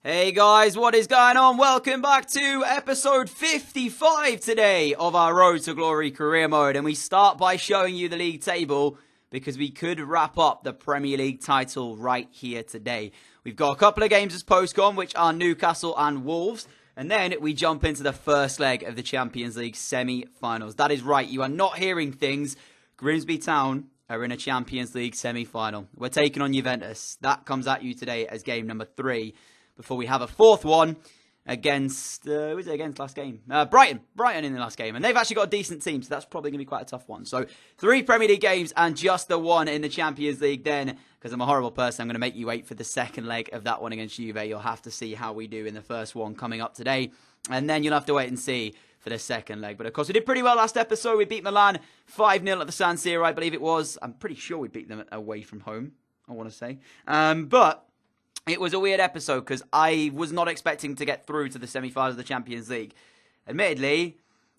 Hey guys, what is going on? Welcome back to episode 55 today of our Road to Glory career mode. And we start by showing you the league table because we could wrap up the Premier League title right here today. We've got a couple of games as post-con, which are Newcastle and Wolves. And then we jump into the first leg of the Champions League semi-finals. That is right, you are not hearing things. Grimsby Town are in a Champions League semi-final. We're taking on Juventus. That comes at you today as game number 3. Before we have a fourth one against, who was it against last game? Brighton in the last game. And they've actually got a decent team, so that's probably going to be quite a tough one. So 3 Premier League games and just the 1 in the Champions League. Then, because I'm a horrible person, I'm going to make you wait for the second leg of that one against Juve. You'll have to see how we do in the first one coming up today. And then you'll have to wait and see for the second leg. But of course, we did pretty well last episode. We beat Milan 5-0 at the San Siro, I believe it was. I'm pretty sure we beat them away from home, I want to say. But it was a weird episode because I was not expecting to get through to the semi-finals of the Champions League. Admittedly,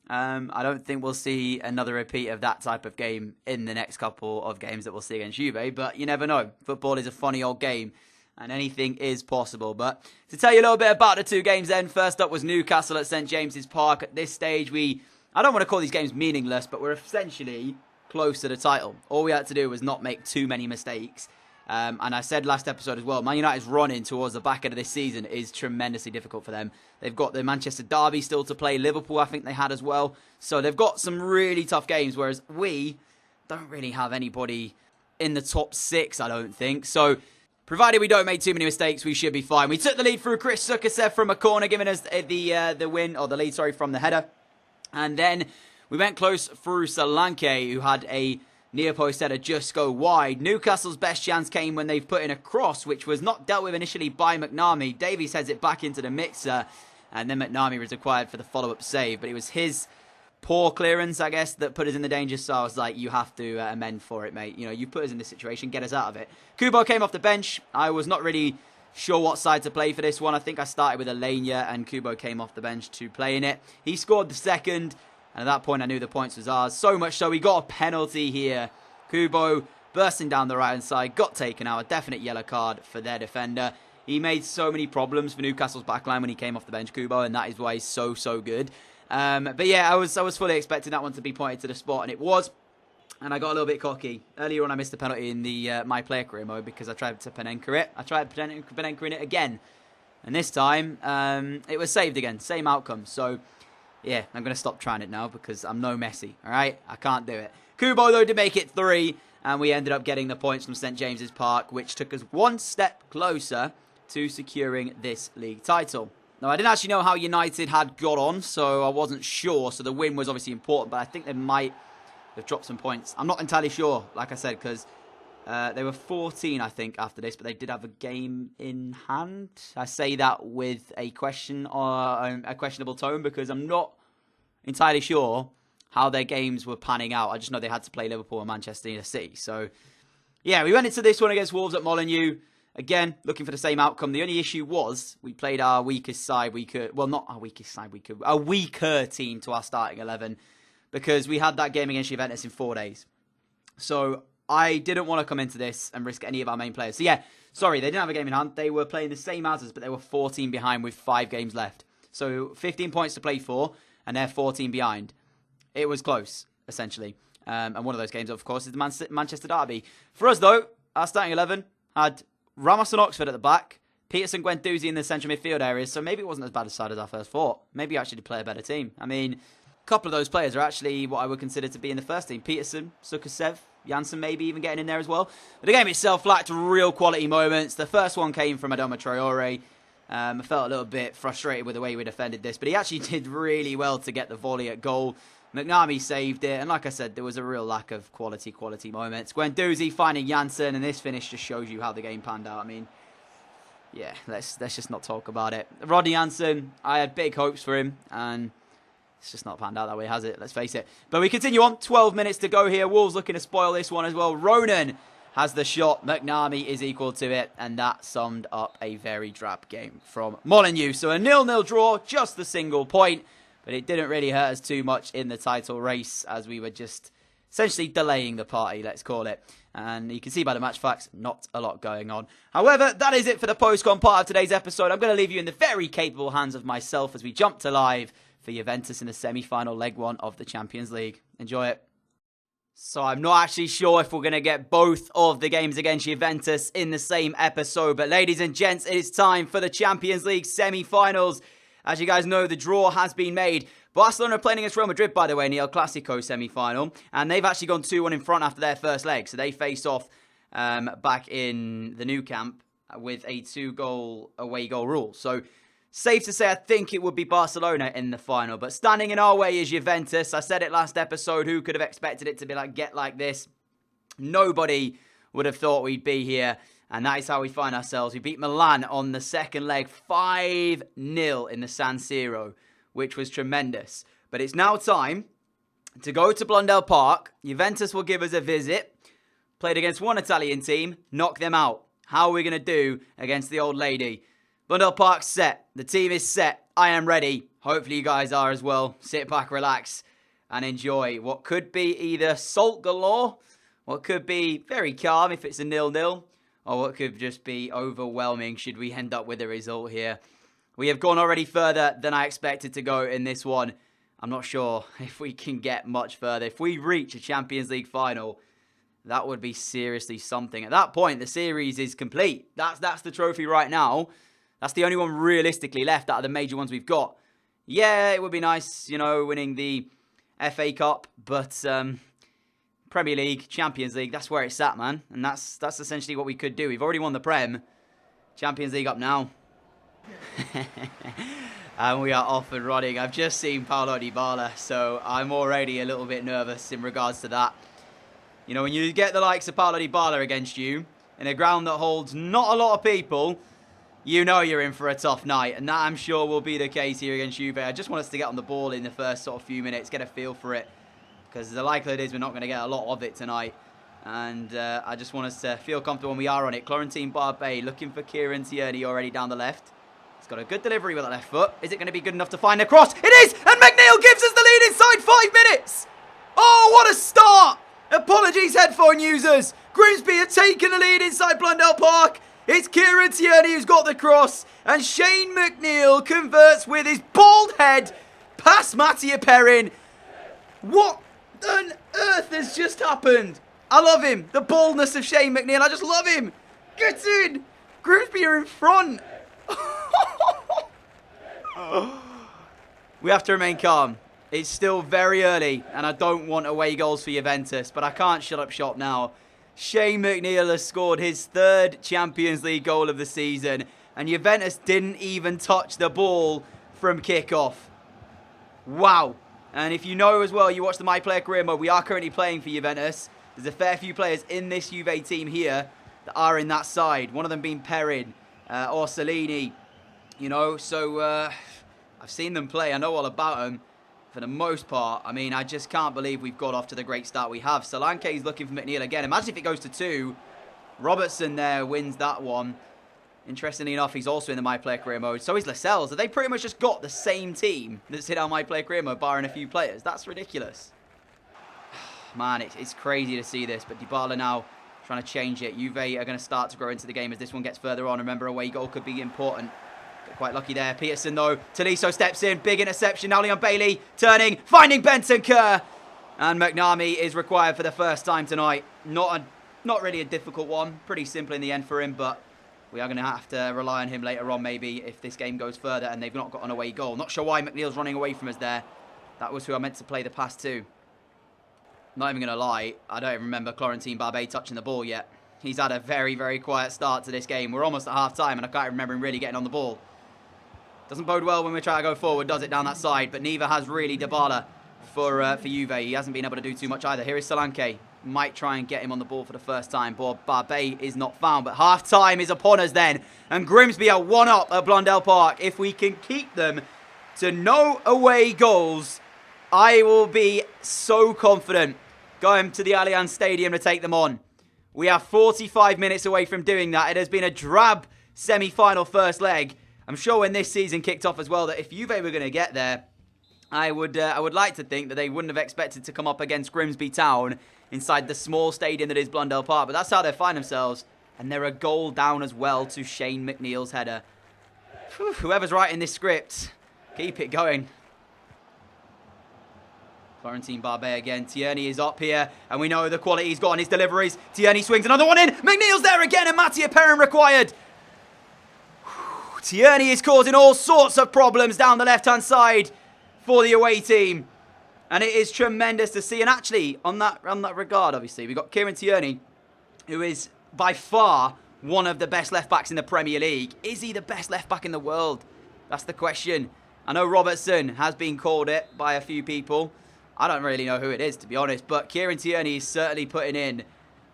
I don't think we'll see another repeat of that type of game in the next couple of games that we'll see against Juve. But you never know. Football is a funny old game and anything is possible. But to tell you a little bit about the 2 games then, first up was Newcastle at St James's Park. At this stage, I don't want to call these games meaningless, but we're essentially close to the title. All we had to do was not make too many mistakes. And I said last episode as well, Man United's running towards the back end of this season is tremendously difficult for them. They've got the Manchester derby still to play. Liverpool, I think they had as well. So they've got some really tough games, whereas we don't really have anybody in the top 6, I don't think. So provided we don't make too many mistakes, we should be fine. We took the lead through Chris Sukasev from a corner, giving us the win, or the lead, sorry, from the header. And then we went close through Solanke, who had a near post header just go wide. Newcastle's best chance came when they've put in a cross, which was not dealt with initially by McNamee. Davies heads it back into the mixer, and then McNamee was required for the follow-up save. But it was his poor clearance, I guess, that put us in the danger. So I was like, you have to amend for it, mate. You know, you put us in this situation, get us out of it. Kubo came off the bench. I was not really sure what side to play for this one. I think I started with Alenia, and Kubo came off the bench to play in it. He scored the second. And at that point, I knew the points was ours. So much so, we got a penalty here. Kubo bursting down the right-hand side, got taken out. A definite yellow card for their defender. He made so many problems for Newcastle's backline when he came off the bench, Kubo, and that is why he's so good. But yeah, I was fully expecting that one to be pointed to the spot, and it was. And I got a little bit cocky. Earlier on, I missed the penalty in the My Player career mode because I tried to Panenka it. I tried Panenka it again. And this time, it was saved again. Same outcome. So yeah, I'm going to stop trying it now because I'm no Messi, all right? I can't do it. Kubo, though, did make it 3, and we ended up getting the points from St James's Park, which took us one step closer to securing this league title. Now, I didn't actually know how United had got on, so I wasn't sure. So the win was obviously important, but I think they might have dropped some points. I'm not entirely sure, like I said, because they were 14, I think, after this, but they did have a game in hand. I say that with a question or a questionable tone because I'm not entirely sure how their games were panning out. I just know they had to play Liverpool and Manchester City. So, yeah, we went into this one against Wolves at Molineux. Again, looking for the same outcome. The only issue was we played our weakest side. Not our weakest side. A weaker team to our starting 11 because we had that game against Juventus in 4 days. So I didn't want to come into this and risk any of our main players. So yeah, sorry, they didn't have a game in hand. They were playing the same as us, but they were 14 behind with 5 games left. So 15 points to play for, and they're 14 behind. It was close, essentially. And one of those games, of course, is the Manchester derby. For us, though, our starting 11 had Ramos and Oxford at the back, Peterson, Guendouzi in the central midfield areas, so maybe it wasn't as bad a side as our first thought. Maybe actually to play a better team. I mean, a couple of those players are actually what I would consider to be in the first team. Peterson, Sukasev, Janssen maybe even getting in there as well. But the game itself lacked real quality moments. The first one came from Adama Traore. I felt a little bit frustrated with the way we defended this, but he actually did really well to get the volley at goal. McNamee saved it, and like I said, there was a real lack of quality moments. Guendouzi finding Janssen, and this finish just shows you how the game panned out. I mean, yeah, let's just not talk about it. Rodney Janssen, I had big hopes for him, and it's just not panned out that way, has it? Let's face it. But we continue on. 12 minutes to go here. Wolves looking to spoil this one as well. Ronan has the shot. McNamee is equal to it, and that summed up a very drab game from Molineux. So a 0-0 draw, just the single point. But it didn't really hurt us too much in the title race as we were just essentially delaying the party, let's call it. And you can see by the match facts, not a lot going on. However, that is it for the post-con part of today's episode. I'm going to leave you in the very capable hands of myself as we jump to live for Juventus in the semi-final leg 1 of the Champions League. Enjoy it. So I'm not actually sure if we're going to get both of the games against Juventus in the same episode. But ladies and gents, it is time for the Champions League semi-finals. As you guys know, the draw has been made. Barcelona are playing against Real Madrid, by the way, in the El Clasico semi-final. And they've actually gone 2-1 in front after their first leg. So they face off back in the new camp with a 2-goal away goal rule. So safe to say, I think it would be Barcelona in the final. But standing in our way is Juventus. I said it last episode. Who could have expected it to be get like this? Nobody would have thought we'd be here. And that is how we find ourselves. We beat Milan on the second leg 5-0 in the San Siro, which was tremendous. But it's now time to go to Blundell Park. Juventus will give us a visit. Played against one Italian team, knock them out. How are we going to do against the old lady? Blundell Park's set. The team is set. I am ready. Hopefully you guys are as well. Sit back, relax, and enjoy what could be either salt galore, what could be very calm if it's a 0-0, or what could just be overwhelming should we end up with a result here. We have gone already further than I expected to go in this one. I'm not sure if we can get much further. If we reach a Champions League final, that would be seriously something. At that point, the series is complete. That's the trophy right now. That's the only one realistically left out of the major ones we've got. Yeah, it would be nice, you know, winning the FA Cup, but Premier League, Champions League, that's where it's at, man. And that's essentially what we could do. We've already won the Prem. Champions League up now. And we are off and running. I've just seen Paulo Dybala, so I'm already a little bit nervous in regards to that. You know, when you get the likes of Paulo Dybala against you, in a ground that holds not a lot of people, you know you're in for a tough night. And that, I'm sure, will be the case here against Juve. I just want us to get on the ball in the first sort of few minutes, get a feel for it. Because the likelihood is we're not going to get a lot of it tonight. And I just want us to feel comfortable when we are on it. Florentine Barbet looking for Kieran Tierney already down the left. He's got a good delivery with that left foot. Is it going to be good enough to find the cross? It is! And McNeil gives us the lead inside 5 minutes! Oh, what a start! Apologies, headphone users. Grimsby have taken the lead inside Blundell Park. It's Kieran Tierney who's got the cross. And Shane McNeil converts with his bald head past Mattia Perrin. What on earth has just happened? I love him. The boldness of Shane McNeil. I just love him. Get in. Grimsby are in front. We have to remain calm. It's still very early, and I don't want away goals for Juventus, but I can't shut up shop now. Shane McNeil has scored his 3rd Champions League goal of the season, and Juventus didn't even touch the ball from kickoff. Wow. And if you know as well, you watch the My Player Career mode, we are currently playing for Juventus. There's a fair few players in this Juve team here that are in that side. One of them being Perrin or Cellini, you know. So I've seen them play. I know all about them for the most part. I mean, I just can't believe we've got off to the great start we have. Solanke is looking for McNeil again. Imagine if it goes to 2. Robertson there wins that one. Interestingly enough, he's also in the My Player Career mode. So is Lascelles. Have they pretty much just got the same team that's in our My Player Career mode, barring a few players? That's ridiculous. Man, it's crazy to see this. But Dybala now trying to change it. Juve are going to start to grow into the game as this one gets further on. Remember, away goal could be important. Got quite lucky there. Peterson, though. Tolisso steps in. Big interception. Now Leon Bailey turning. Finding Benton Kerr. And McNamee is required for the first time tonight. Not really a difficult one. Pretty simple in the end for him, but we are going to have to rely on him later on, maybe, if this game goes further and they've not got an away goal. Not sure why McNeil's running away from us there. That was who I meant to play the pass to. Not even going to lie, I don't even remember Florentine Barbet touching the ball yet. He's had a very, very quiet start to this game. We're almost at half-time, and I can't remember him really getting on the ball. Doesn't bode well when we try to go forward, does it, down that side? But neither has really Dybala for Juve. He hasn't been able to do too much either. Here is Solanke. Might try and get him on the ball for the first time. But Barbet is not found. But half-time is upon us then. And Grimsby are 1-up at Blundell Park. If we can keep them to no away goals, I will be so confident going to the Allianz Stadium to take them on. We are 45 minutes away from doing that. It has been a drab semi-final first leg. I'm sure when this season kicked off as well that if Juve were going to get there, I would like to think that they wouldn't have expected to come up against Grimsby Town inside the small stadium that is Blundell Park, but that's how they find themselves. And they're a goal down as well to Shane McNeil's header. Whew, whoever's writing this script, keep it going. Florentine Barbet again. Tierney is up here, and we know the quality he's got on his deliveries. Tierney swings another one in. McNeil's there again, and Mattia Perrin required. Whew, Tierney is causing all sorts of problems down the left-hand side for the away team. And it is tremendous to see. And actually, on that regard, obviously, we've got Kieran Tierney, who is by far one of the best left-backs in the Premier League. Is he the best left-back in the world? That's the question. I know Robertson has been called it by a few people. I don't really know who it is, to be honest. But Kieran Tierney is certainly putting in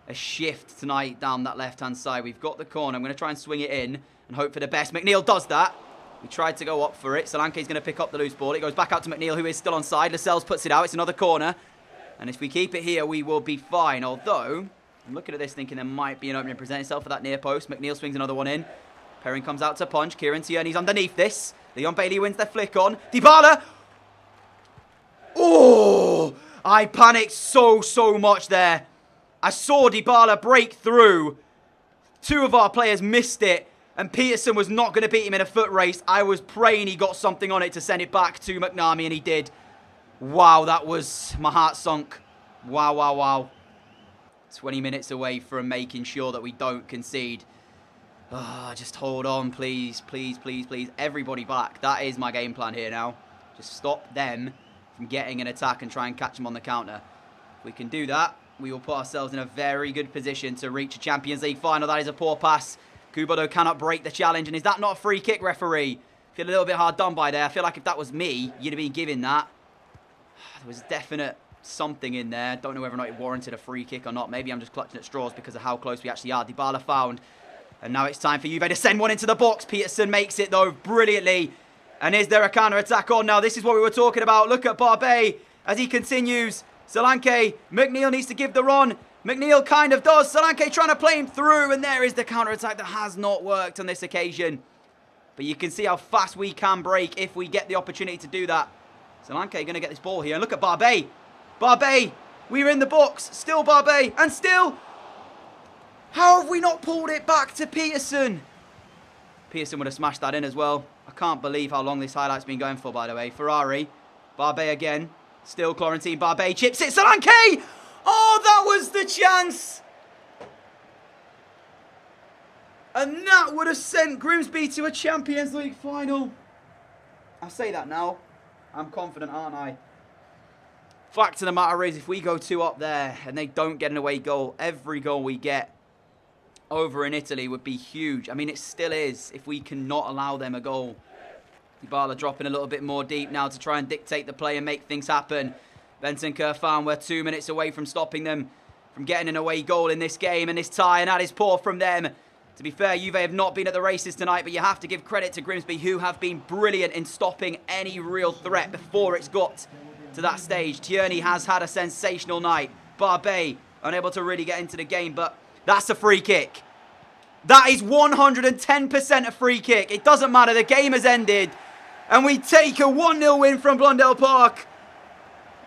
a shift tonight down that left-hand side. We've got the corner. I'm going to try and swing it in and hope for the best. McNeil does that. We tried to go up for it. Solanke's going to pick up the loose ball. It goes back out to McNeil, who is still onside. Lascelles puts it out. It's another corner. And if we keep it here, we will be fine. Although, I'm looking at this thinking there might be an opening to present itself for that near post. McNeil swings another one in. Perrin comes out to punch. Kieran Tierney's underneath this. Leon Bailey wins the flick on. Dybala! Oh! I panicked so much there. I saw Dybala break through. Two of our players missed it. And Peterson was not going to beat him in a foot race. I was praying he got something on it to send it back to McNamee, and he did. Wow, that was... my heart sunk. Wow. 20 minutes away from making sure that we don't concede. Oh, just hold on, please. Everybody back. That is my game plan here now. Just stop them from getting an attack and try and catch them on the counter. If we can do that, we will put ourselves in a very good position to reach a Champions League final. That is a poor pass. Kubodo cannot break the challenge. And is that not a free kick, referee? I feel a little bit hard done by there. I feel like if that was me, you'd have been given that. There was definite something in there. Don't know whether or not it warranted a free kick or not. Maybe I'm just clutching at straws because of how close we actually are. Dybala found. And now it's time for Juve to send one into the box. Peterson makes it, though, brilliantly. And is there a counter-attack on now? This is what we were talking about. Look at Barbet as he continues. Solanke. McNeil needs to give the run. McNeil kind of does. Solanke trying to play him through. And there is the counter-attack that has not worked on this occasion. But you can see how fast we can break if we get the opportunity to do that. Solanke going to get this ball here. And look at Barbet. Barbet. We're in the box. Still Barbet. And still... how have we not pulled it back to Peterson? Peterson would have smashed that in as well. I can't believe how long this highlight's been going for, by the way. Ferrari. Barbet again. Still Florentine Barbet. Chips it. Solanke! Oh, that was the chance! And that would have sent Grimsby to a Champions League final. I say that now. I'm confident, aren't I? Fact of the matter is, if we go 2 up there and they don't get an away goal, every goal we get over in Italy would be huge. I mean, it still is if we cannot allow them a goal. Dybala dropping a little bit more deep now to try and dictate the play and make things happen. Bentancur found we're 2 minutes away from stopping them from getting an away goal in this game and this tie, and that is poor from them. To be fair, Juve have not been at the races tonight, but you have to give credit to Grimsby, who have been brilliant in stopping any real threat before it's got to that stage. Tierney has had a sensational night. Barbet unable to really get into the game, but that's a free kick. That is 110% a free kick. It doesn't matter. The game has ended. And we take a 1-0 win from Blundell Park.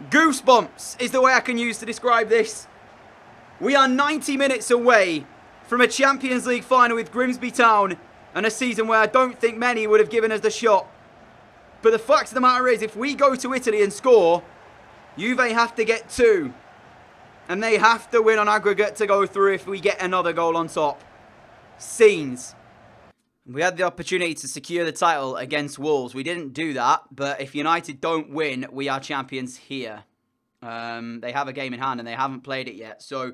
Goosebumps is the way I can use to describe this. We are 90 minutes away from a Champions League final with Grimsby Town, and a season where I don't think many would have given us the shot. But the fact of the matter is, if we go to Italy and score, Juve have to get 2. And they have to win on aggregate to go through if we get another goal on top. Scenes. We had the opportunity to secure the title against Wolves. We didn't do that, but if United don't win, we are champions here. They have a game in hand and they haven't played it yet. So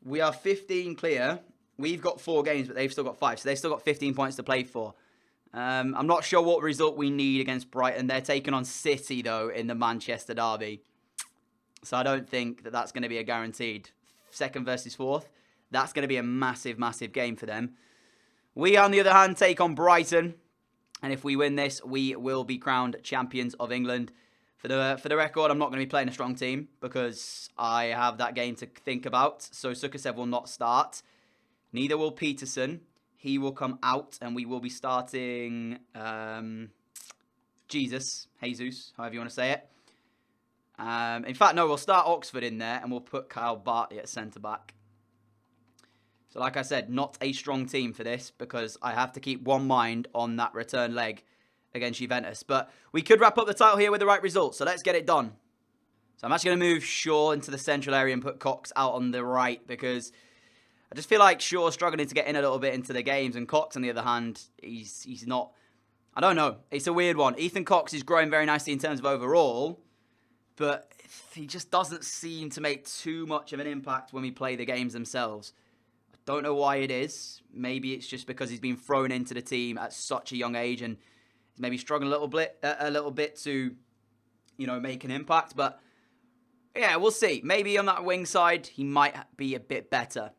we are 15 clear. We've got 4 games, but they've still got 5. So they've still got 15 points to play for. I'm not sure what result we need against Brighton. They're taking on City, though, in the Manchester derby. So I don't think that that's going to be a guaranteed 2nd versus 4th. That's going to be a massive, massive game for them. We, on the other hand, take on Brighton. And if we win this, we will be crowned champions of England. For the record, I'm not going to be playing a strong team because I have that game to think about. So Sukasev will not start. Neither will Peterson. He will come out and we will be starting... Jesus, however you want to say it. In fact, no, we'll start Oxford in there and we'll put Kyle Bartley at centre-back. So like I said, not a strong team for this because I have to keep one mind on that return leg against Juventus. But we could wrap up the title here with the right result, so let's get it done. So I'm actually going to move Shaw into the central area and put Cox out on the right because I just feel like Shaw's struggling to get in a little bit into the games, and Cox, on the other hand, he's not... I don't know. It's a weird one. Ethan Cox is growing very nicely in terms of overall, but he just doesn't seem to make too much of an impact when we play the games themselves. Don't know why it is. Maybe it's just because he's been thrown into the team at such a young age and he's maybe struggling a little bit to, you know, make an impact. But yeah, we'll see. Maybe on that wing side, he might be a bit better.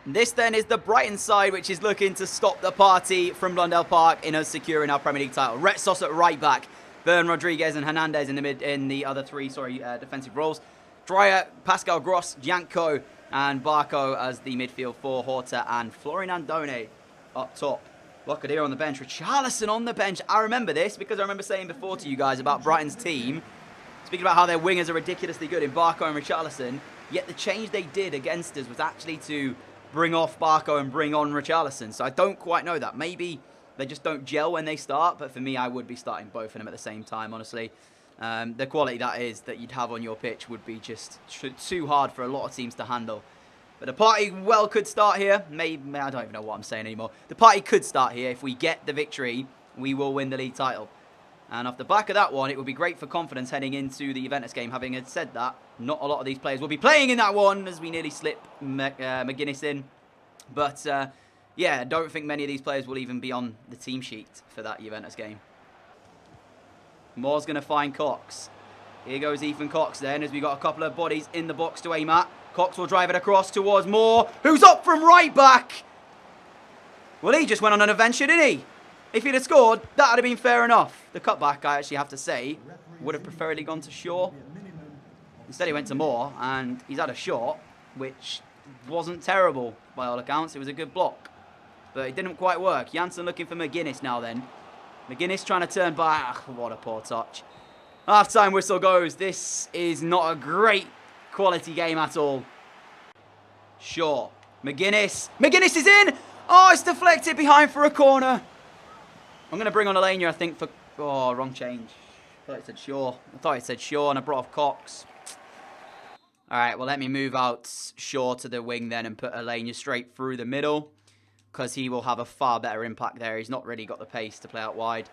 This then is the Brighton side, which is looking to stop the party from Blundell Park in us securing our Premier League title. Retsos at right back, Bern Rodriguez and Hernandez in the other three defensive roles. Dreyer, Pascal Gross, Janko, and Barco as the midfield for Horta and Florian Andone up top. Locadia on the bench. Richarlison on the bench. I remember this because I remember saying before to you guys about Brighton's team, speaking about how their wingers are ridiculously good in Barco and Richarlison, yet the change they did against us was actually to bring off Barco and bring on Richarlison. So I don't quite know that. Maybe they just don't gel when they start, but for me, I would be starting both of them at the same time, honestly. The quality that you'd have on your pitch would be just too hard for a lot of teams to handle. But the party could start here. Maybe I don't even know what I'm saying anymore. The party could start here. If we get the victory, we will win the league title. And off the back of that one, it would be great for confidence heading into the Juventus game. Having said that, not a lot of these players will be playing in that one as we nearly slip McGuinness in. But yeah, I don't think many of these players will even be on the team sheet for that Juventus game. Moore's going to find Cox. Here goes Ethan Cox then, as we got a couple of bodies in the box to aim at. Cox will drive it across towards Moore, who's up from right back. Well, he just went on an adventure, didn't he? If he'd have scored, that would have been fair enough. The cutback, I actually have to say, would have preferably gone to Shaw. Instead, he went to Moore, and he's had a shot, which wasn't terrible by all accounts. It was a good block, but it didn't quite work. Janssen looking for McGuinness now then. McGuinness trying to turn back. What a poor touch. Half-time whistle goes. This is not a great quality game at all. Shaw. McGuinness. McGuinness is in! Oh, it's deflected behind for a corner. I'm going to bring on Alenia, I think, for... Oh, wrong change. I thought it said Shaw. And I brought off Cox. All right, well, let me move out Shaw to the wing then and put Alenia straight through the middle, because he will have a far better impact there. He's not really got the pace to play out wide.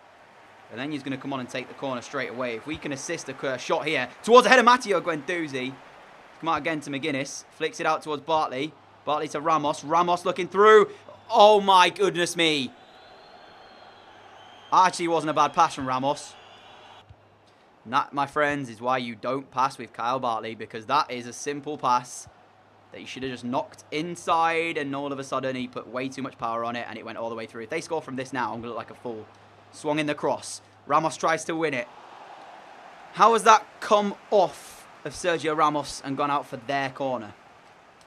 Alenia's going to come on and take the corner straight away. If we can assist a shot here towards the head of Matteo Guendouzi. Come out again to McGuinness. Flicks it out towards Bartley. Bartley to Ramos. Ramos looking through. Oh, my goodness me. Actually, wasn't a bad pass from Ramos. And that, my friends, is why you don't pass with Kyle Bartley, because that is a simple pass that you should have just knocked inside, and all of a sudden he put way too much power on it and it went all the way through. If they score from this now, I'm going to look like a fool. Swung in the cross. Ramos tries to win it. How has that come off of Sergio Ramos and gone out for their corner?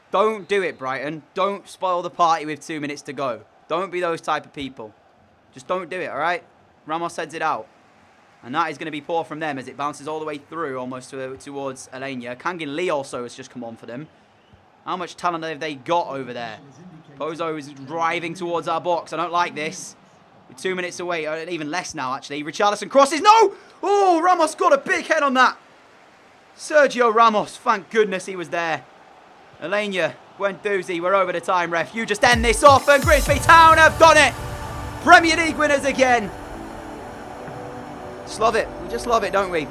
Don't do it, Brighton. Don't spoil the party with 2 minutes to go. Don't be those type of people. Just don't do it, all right? Ramos heads it out. And that is going to be poor from them as it bounces all the way through almost towards Alenia. Kangin Lee also has just come on for them. How much talent have they got over there? Pozo is driving towards our box. I don't like this. We're 2 minutes away, or even less now, actually. Richarlison crosses. No! Oh, Ramos got a big head on that. Sergio Ramos, thank goodness he was there. Alenia, Guendouzi, we're over the time, ref. You just end this off, and Grimsby Town have done it. Premier League winners again. Just love it. We just love it, don't we?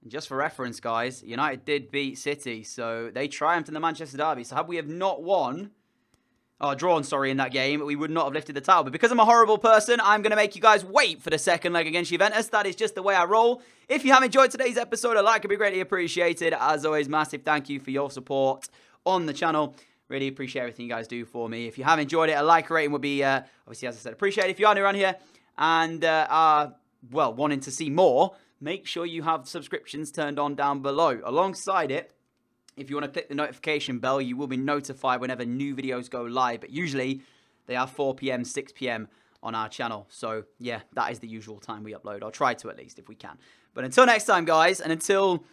Just for reference, guys, United did beat City, so they triumphed in the Manchester Derby. So had we have not won, drawn, sorry, in that game, we would not have lifted the title. But because I'm a horrible person, I'm going to make you guys wait for the second leg against Juventus. That is just the way I roll. If you have enjoyed today's episode, a like would be greatly appreciated. As always, massive thank you for your support on the channel. Really appreciate everything you guys do for me. If you have enjoyed it, a like rating would be, obviously, as I said, appreciated. If you are new around here and well, wanting to see more, make sure you have subscriptions turned on down below. Alongside it, if you want to click the notification bell, you will be notified whenever new videos go live. But usually, they are 4 p.m., 6 p.m. on our channel. So, yeah, that is the usual time we upload. I'll try to, at least, if we can. But until next time, guys, and until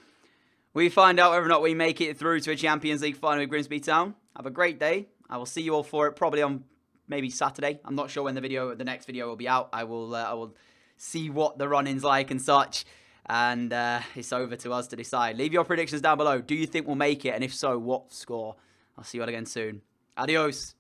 we find out whether or not we make it through to a Champions League final with Grimsby Town, have a great day. I will see you all for it, probably on maybe Saturday. I'm not sure when the next video will be out. I will see what the run-in's like and such, and it's over to us to decide. Leave your predictions down below. Do you think we'll make it, and if so, what score? I'll see you all again soon. Adios.